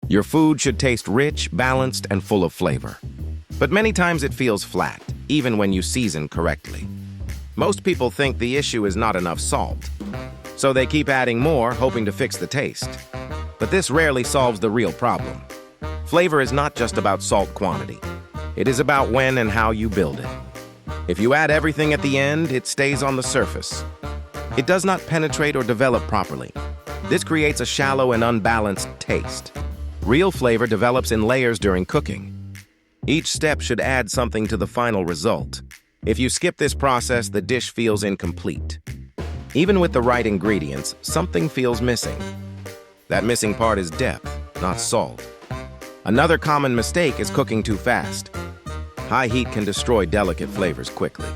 Your food should taste rich, balanced, and full of flavor. But many times it feels flat, even when you season correctly. Most people think the issue is not enough salt, so they keep adding more, hoping to fix the taste. But this rarely solves the real problem. Flavor is not just about salt quantity. It is about when and how you build it. If you add everything at the end, it stays on the surface. It does not penetrate or develop properly. This creates a shallow and unbalanced taste. Real flavor develops in layers during cooking. Each step should add something to the final result. If you skip this process, the dish feels incomplete. Even with the right ingredients, something feels missing. That missing part is depth, not salt. Another common mistake is cooking too fast. High heat can destroy delicate flavors quickly.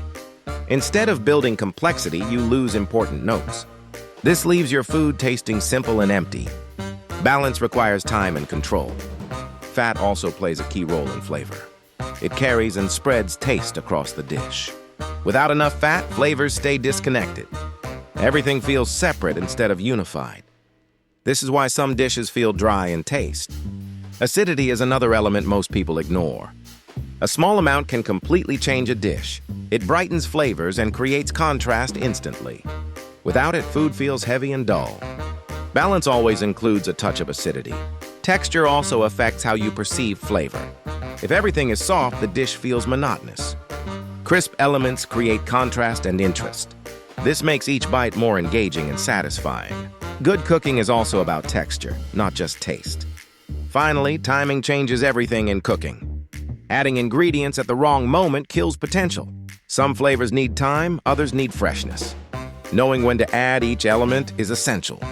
Instead of building complexity, you lose important notes. This leaves your food tasting simple and empty. Balance requires time and control. Fat also plays a key role in flavor. It carries and spreads taste across the dish. Without enough fat, flavors stay disconnected. Everything feels separate instead of unified. This is why some dishes feel dry in taste. Acidity is another element most people ignore. A small amount can completely change a dish. It brightens flavors and creates contrast instantly. Without it, food feels heavy and dull. Balance always includes a touch of acidity. Texture also affects how you perceive flavor. If everything is soft, the dish feels monotonous. Crisp elements create contrast and interest. This makes each bite more engaging and satisfying. Good cooking is also about texture, not just taste. Finally, timing changes everything in cooking. Adding ingredients at the wrong moment kills potential. Some flavors need time, others need freshness. Knowing when to add each element is essential.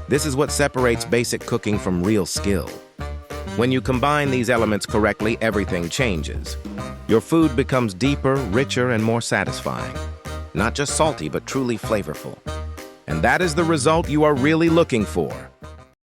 This is what separates basic cooking from real skill. When you combine these elements correctly, everything changes. Your food becomes deeper, richer, and more satisfying. Not just salty, but truly flavorful. And that is the result you are really looking for.